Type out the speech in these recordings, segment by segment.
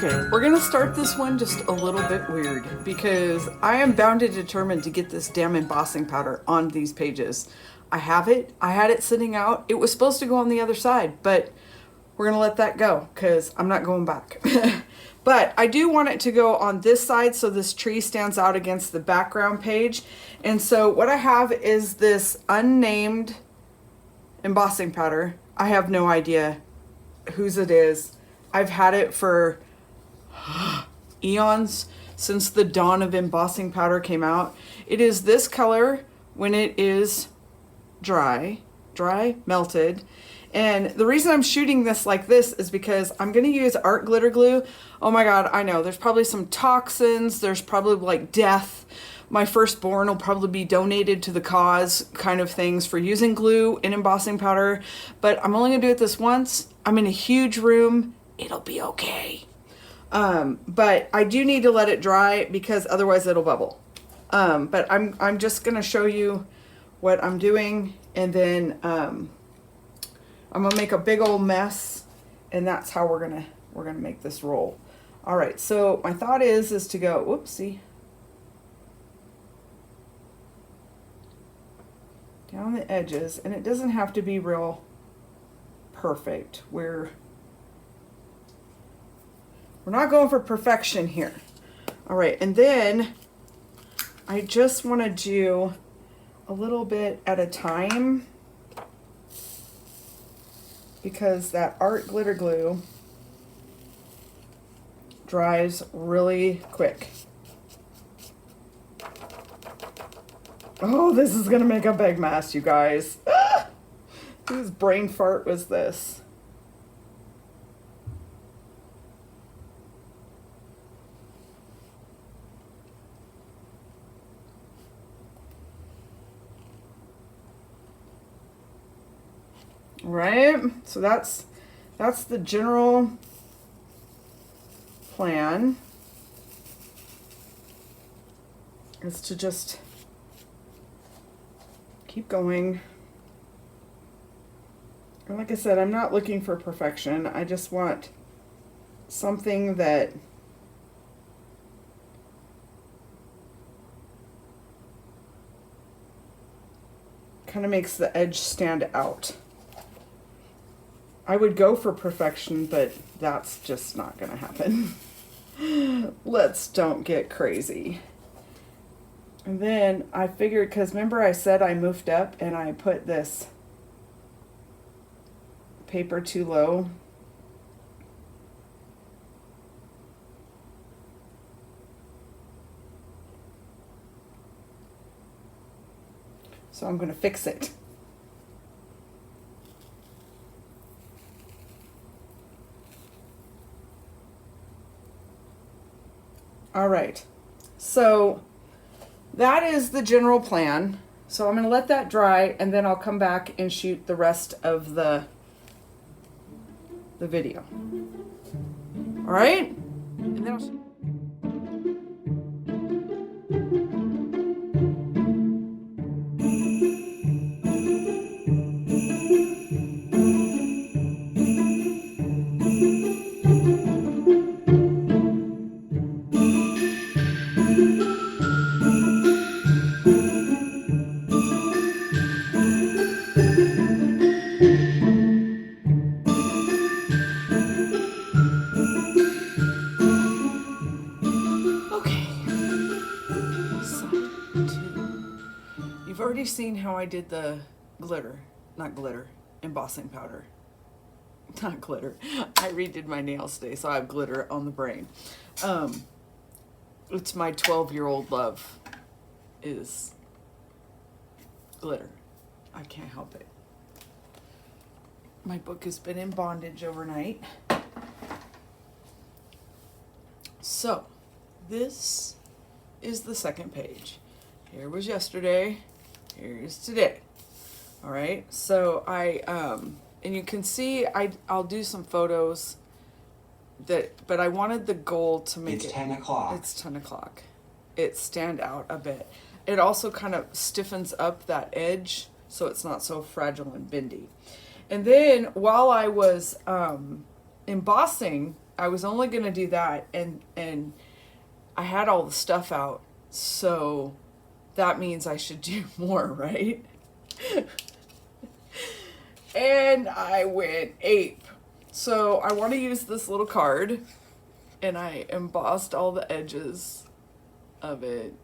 Okay, we're gonna start this one just a little bit weird because I am bound and determined to get this damn embossing powder on these pages. I have it. I had it sitting out. It was supposed to go on the other side, but we're gonna let that go because I'm not going back. But I do want it to go on this side so this tree stands out against the background page. And so what I have is this unnamed embossing powder. I have no idea whose it is. I've had it for eons, since the dawn of embossing powder came out. It is this color when it is dry, melted. And the reason I'm shooting this like this is because I'm going to use art glitter glue. Oh my God, I know there's probably some toxins. There's probably like death. My firstborn will probably be donated to the cause kind of things for using glue in embossing powder. But I'm only going to do it this once. I'm in a huge room. It'll be okay. But I do need to let it dry because otherwise it'll bubble. But I'm just going to show you what I'm doing, and then I'm gonna make a big old mess, and that's how we're gonna make this roll. All right, so my thought is to go, whoopsie, down the edges, and it doesn't have to be real perfect. We're not going for perfection here. All right, and then I just want to do a little bit at a time because that art glitter glue dries really quick. Oh, this is gonna make a big mess, you guys. Whose brain fart was this? Right, so that's the general plan, is to just keep going. And like I said, I'm not looking for perfection. I just want something that kind of makes the edge stand out. I would go for perfection, but that's just not going to happen. Let's don't get crazy. And then I figured, because remember I said I moved up and I put this paper too low. So I'm going to fix it. All right, so that is the general plan. So I'm going to let that dry, and then I'll come back and shoot the rest of the video. All right? And then I'll seen how I did the embossing powder. Not glitter. I redid my nails today, so I have glitter on the brain. It's my 12-year-old love is glitter. I can't help it. My book has been in bondage overnight. So, this is the second page. Here was yesterday. Here's today. All right, so and you can see I'll do some photos but I wanted the gold to make it's 10 o'clock. It's 10 o'clock. It stand out a bit. It also kind of stiffens up that edge so it's not so fragile and bendy. And then while I was embossing, I was only going to do that, and I had all the stuff out, so that means I should do more, right? And I went ape. So I want to use this little card, and I embossed all the edges of it.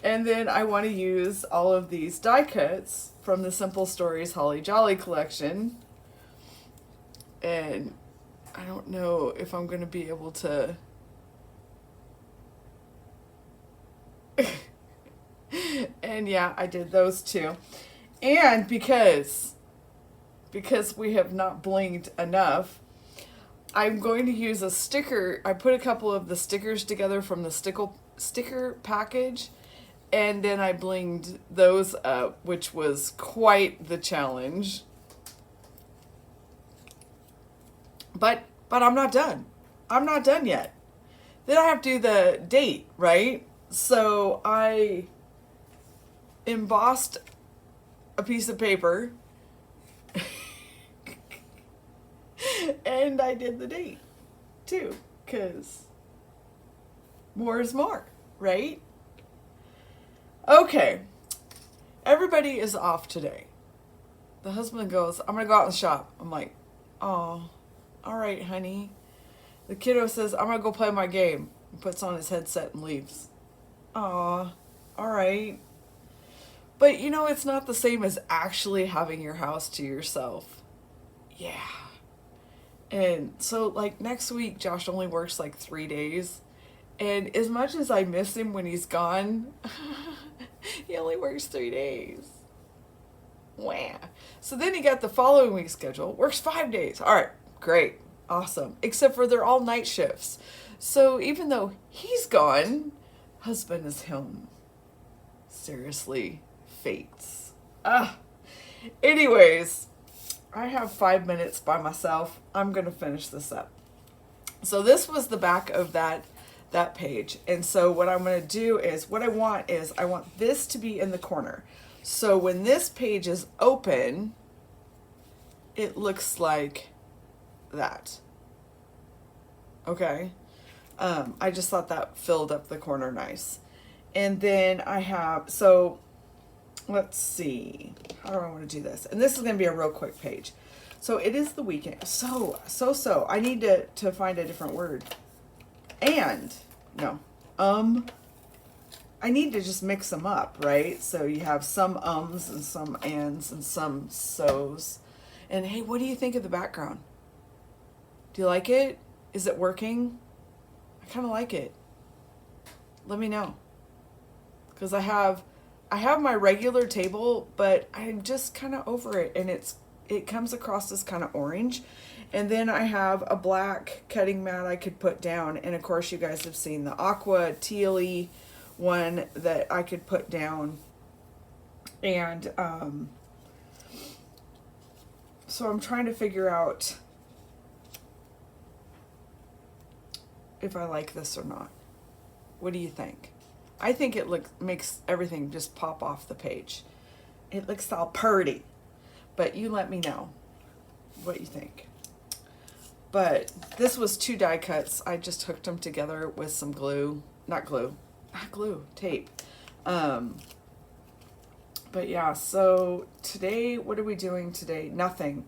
And then I want to use all of these die cuts from the Simple Stories Holly Jolly collection. And I don't know if I'm going to be able to... And yeah, I did those too. And because we have not blinged enough, I'm going to use a sticker. I put a couple of the stickers together from the sticker package, and then I blinged those up, which was quite the challenge. But I'm not done. I'm not done yet. Then I have to do the date, right? So I embossed a piece of paper and I did the date too, because more is more, right? Okay, everybody is off today. The husband goes, I'm gonna go out in the shop. I'm like, oh, all right, honey. The kiddo says, I'm gonna go play my game. He puts on his headset and leaves. Aw, all right. But you know, it's not the same as actually having your house to yourself. Yeah. And so like next week, Josh only works like 3 days. And as much as I miss him when he's gone, he only works 3 days. Wow. So then he got the following week's schedule, works 5 days. All right, great, awesome. Except for they're all night shifts. So even though he's gone, husband is home. Seriously, fates. Anyways, I have 5 minutes by myself. I'm going to finish this up. So this was the back of that page. And so what I'm going to do is, I want this to be in the corner. So when this page is open, it looks like that. Okay. I just thought that filled up the corner nice. And then I have, so let's see, how do I want to do this? And this is going to be a real quick page. So it is the weekend. So, I need to find a different word. I need to just mix them up, right? So you have some ums and some ands and some so's. And hey, what do you think of the background? Do you like it? Is it working? I kind of like it. Let me know. Because I have my regular table, but I'm just kind of over it, and it comes across as kind of orange. And then I have a black cutting mat I could put down, and of course you guys have seen the aqua tealy one that I could put down. And so I'm trying to figure out if I like this or not. What do you think? I think it makes everything just pop off the page. It looks all pretty, but you let me know what you think. But this was 2 die cuts. I just hooked them together with some tape. But yeah, so today, what are we doing today? Nothing.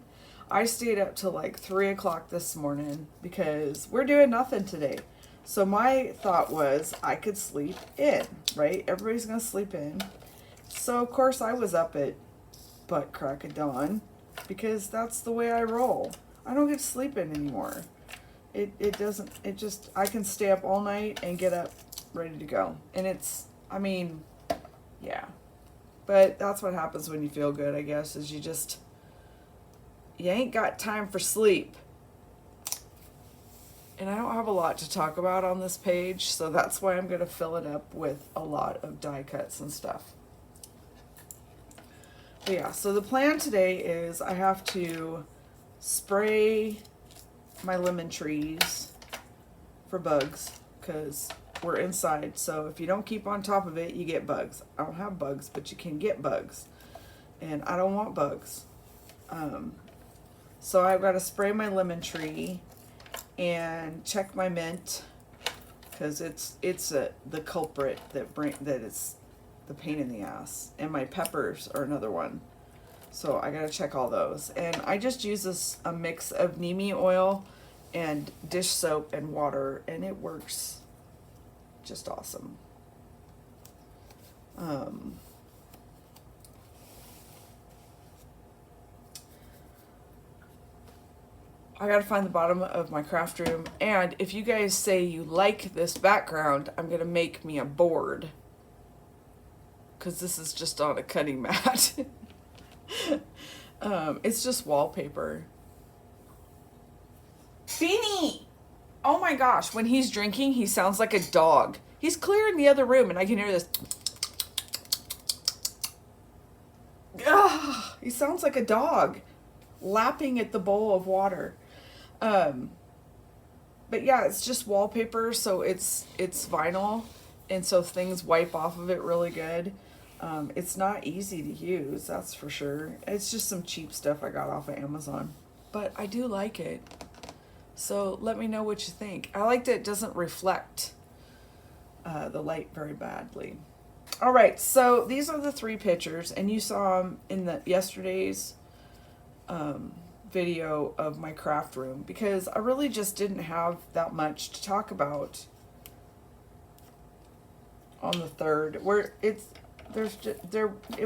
I stayed up till like 3 o'clock this morning because we're doing nothing today. So my thought was I could sleep in, right? Everybody's going to sleep in. So of course I was up at butt crack of dawn because that's the way I roll. I don't get to sleep in anymore. I can stay up all night and get up ready to go. And yeah. But that's what happens when you feel good, I guess, is you ain't got time for sleep. And I don't have a lot to talk about on this page, so that's why I'm going to fill it up with a lot of die cuts and stuff. But yeah, so the plan today is I have to spray my lemon trees for bugs because we're inside. So if you don't keep on top of it, you get bugs. I don't have bugs, but you can get bugs. And I don't want bugs. So I've got to spray my lemon tree and check my mint, because it's the culprit that is the pain in the ass. And my peppers are another one. So I gotta check all those. And I just use a mix of neem oil and dish soap and water, and it works just awesome. I gotta find the bottom of my craft room, and if you guys say you like this background, I'm gonna make me a board, because this is just on a cutting mat. It's just wallpaper. Beanie! Oh my gosh, when he's drinking, he sounds like a dog. He's clear in the other room, and I can hear this. Ugh, he sounds like a dog lapping at the bowl of water. But yeah, it's just wallpaper, so it's vinyl, and so things wipe off of it really good. It's not easy to use, that's for sure. It's just some cheap stuff I got off of Amazon, but I do like it. So let me know what you think. I like that it doesn't reflect the light very badly. All right, so these are the 3 pictures, and you saw them in yesterday's video of my craft room, because I really just didn't have that much to talk about on the 3rd, where it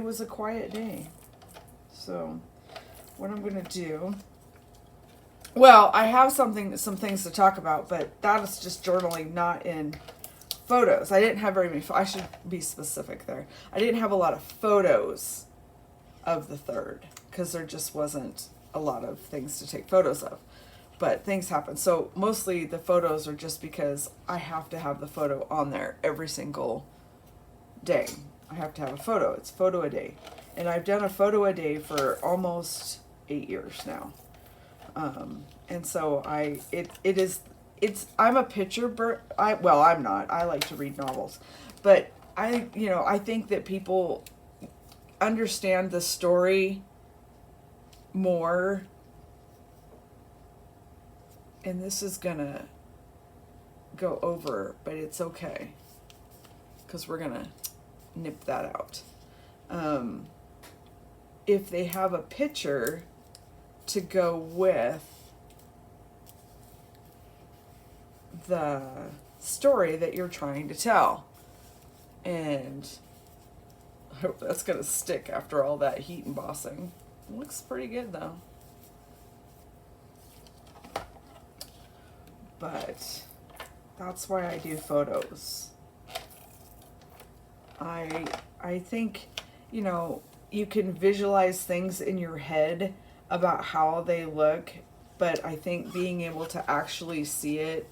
was a quiet day. So what I'm gonna do, well, I have some things to talk about, but that is just journaling, not in photos. I didn't have very many. I should be specific there. I didn't have a lot of photos of the 3rd, because there just wasn't a lot of things to take photos of, but things happen. So mostly the photos are just because I have to have the photo on there every single day. I have to have a photo. It's photo a day, and I've done a photo a day for almost 8 years now. And so I'm a picture I'm not. I like to read novels, but I think that people understand the story more, and this is gonna go over, but it's okay, because we're gonna nip that out. If they have a picture to go with the story that you're trying to tell, and I hope that's gonna stick after all that heat embossing. It looks pretty good though. But that's why I do photos. I think, you can visualize things in your head about how they look, but I think being able to actually see it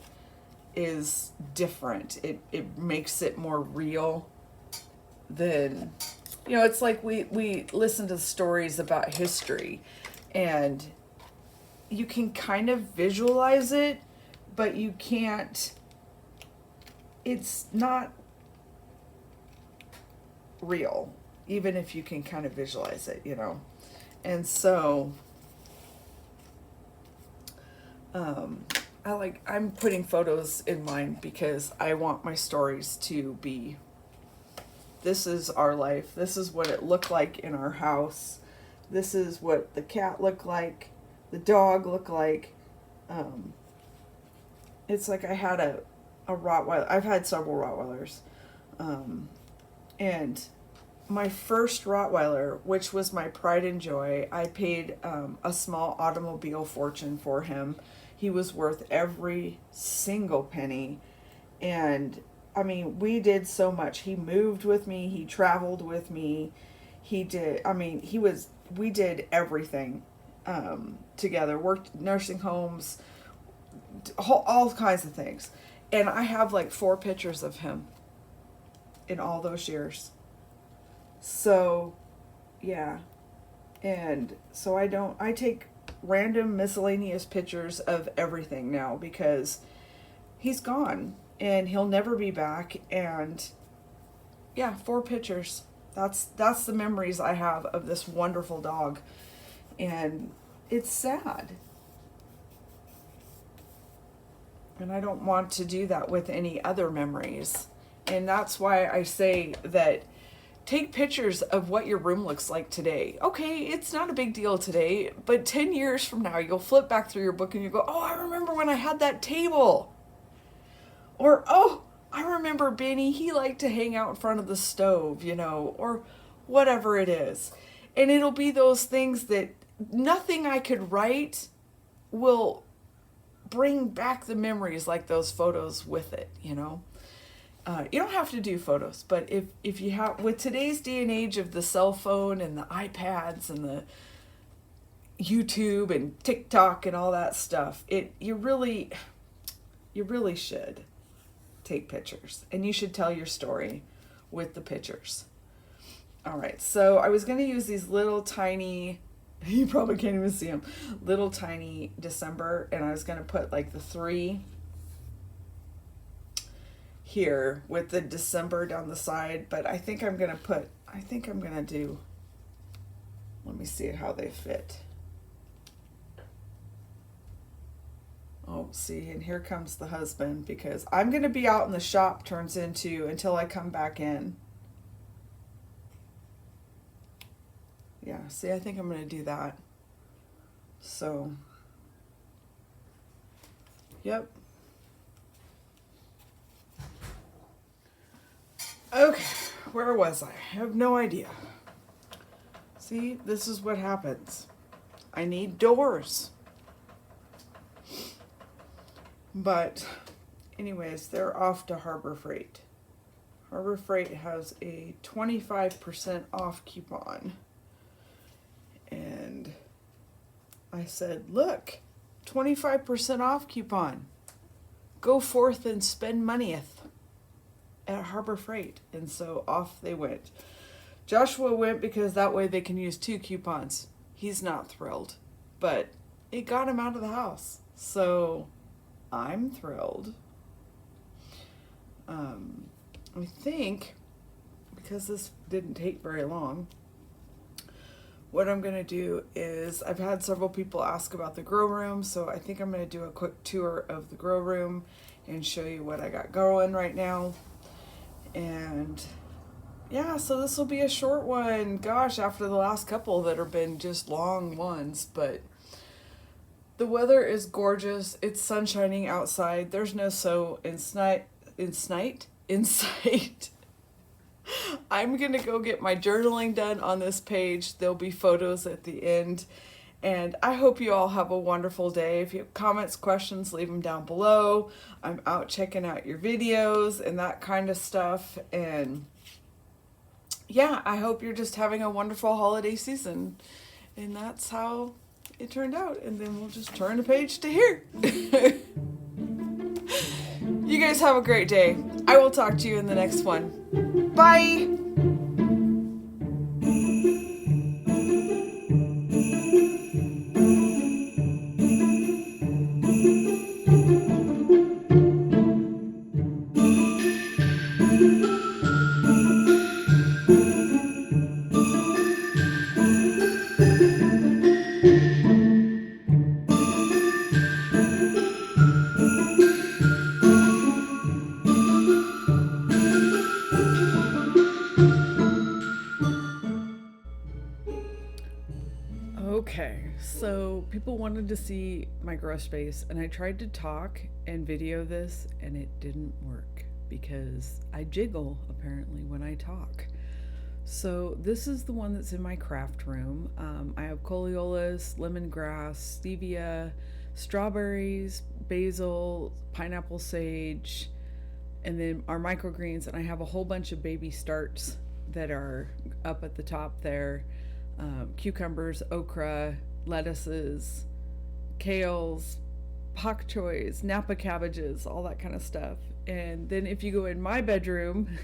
is different. It makes it more real than, it's like we listen to stories about history, and you can kind of visualize it, but you can't, it's not real, even if you can kind of visualize it, And so I'm putting photos in mine because I want my stories to be, this is our life, this is what it looked like in our house, this is what the cat looked like, the dog looked like. It's like I had a Rottweiler. I've had several Rottweilers, and my first Rottweiler, which was my pride and joy, I paid a small automobile fortune for him. He was worth every single penny, and I mean, we did so much. He moved with me, he traveled with me, we did everything together, worked nursing homes, all kinds of things. And I have like 4 pictures of him in all those years. So, yeah. And so I take random miscellaneous pictures of everything now, because he's gone and he'll never be back. And yeah, 4 pictures. That's the memories I have of this wonderful dog. And it's sad. And I don't want to do that with any other memories. And that's why I say that take pictures of what your room looks like today. Okay, it's not a big deal today, but 10 years from now, you'll flip back through your book and you go, oh, I remember when I had that table. Or, oh, I remember Benny, he liked to hang out in front of the stove, you know, or whatever it is. And it'll be those things that nothing I could write will bring back the memories like those photos with it, you know. You don't have to do photos, but if you have, with today's day and age of the cell phone and the iPads and the YouTube and TikTok and all that stuff, you really should take pictures, and you should tell your story with the pictures. All right, so I was going to use these little tiny, you probably can't even see them, little tiny December, and I was going to put like the 3 here with the December down the side, but I think I'm going to do, let me see how they fit. Oh, see, and here comes the husband, because I'm going to be out in the shop turns into until I come back in. Yeah, see, I think I'm going to do that. So, yep. Okay, where was I? I have no idea. See, this is what happens. I need doors. But anyways, they're off to Harbor Freight. Harbor Freight has a 25% off coupon. And I said, look, 25% off coupon. Go forth and spend moneyeth at Harbor Freight. And so off they went. Joshua went because that way they can use 2 coupons. He's not thrilled, but it got him out of the house. So I'm thrilled. I think, because this didn't take very long, what I'm going to do is, I've had several people ask about the grow room, so I think I'm going to do a quick tour of the grow room and show you what I got going right now. And yeah, so this will be a short one. Gosh, after the last couple that have been just long ones, but the weather is gorgeous. It's sun shining outside. There's no in sight. I'm going to go get my journaling done on this page. There'll be photos at the end. And I hope you all have a wonderful day. If you have comments, questions, leave them down below. I'm out checking out your videos and that kind of stuff. And yeah, I hope you're just having a wonderful holiday season. And that's how it turned out. And then we'll just turn the page to here. You guys have a great day. I will talk to you in the next one. Bye. Okay, so people wanted to see my grow space, and I tried to talk and video this, and it didn't work because I jiggle apparently when I talk. So this is the one that's in my craft room. I have coleolis, lemongrass, stevia, strawberries, basil, pineapple sage, and then our microgreens, and I have a whole bunch of baby starts that are up at the top there. Cucumbers, okra, lettuces, kales, pak choys, Napa cabbages, all that kind of stuff. And then if you go in my bedroom,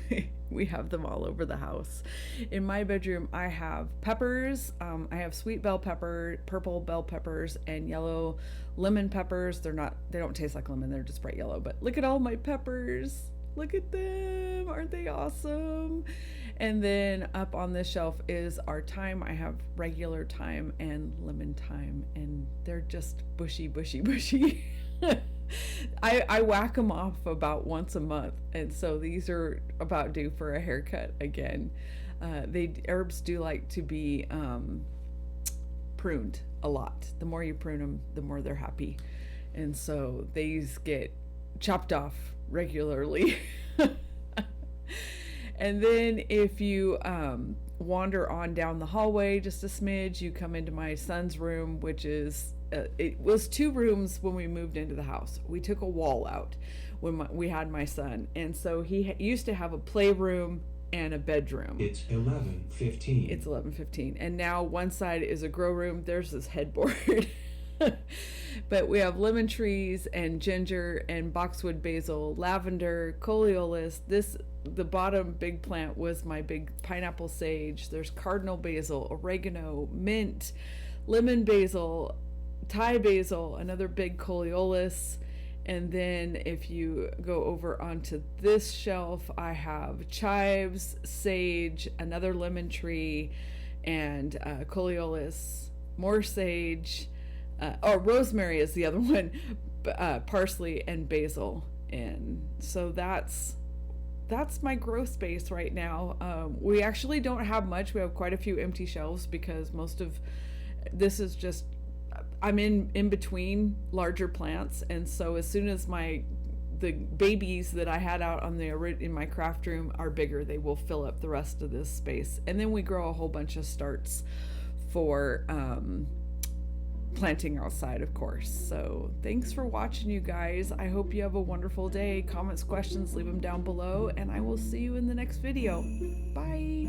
we have them all over the house. In my bedroom, I have peppers. I have sweet bell pepper, purple bell peppers, and yellow lemon peppers. They don't taste like lemon, they're just bright yellow, but look at all my peppers. Look at them. Aren't they awesome? And then up on this shelf is our thyme. I have regular thyme and lemon thyme, and they're just bushy, bushy, bushy. I whack them off about once a month, and so these are about due for a haircut again. Herbs do like to be pruned a lot. The more you prune them, the more they're happy, and so these get chopped off regularly. And then if you wander on down the hallway just a smidge, you come into my son's room, which is it was 2 rooms when we moved into the house. We took a wall out when we had my son, and so he used to have a playroom and a bedroom. It's 11:15. It's 11:15, and now one side is a grow room. There's this headboard. But we have lemon trees and ginger and boxwood basil, lavender, coleolis. The bottom big plant was my big pineapple sage. There's cardinal basil, oregano, mint, lemon basil, Thai basil, another big coleolis. And then if you go over onto this shelf, I have chives, sage, another lemon tree, and coleolis, more sage. Rosemary is the other one, parsley and basil. And so that's my grow space right now. We actually don't have much. We have quite a few empty shelves because most of this is just, I'm in between larger plants, and so as soon as the babies that I had out in my craft room are bigger, they will fill up the rest of this space. And then we grow a whole bunch of starts for planting outside, of course. So thanks for watching, you guys. I hope you have a wonderful day. Comments, questions, leave them down below, and I will see you in the next video. Bye.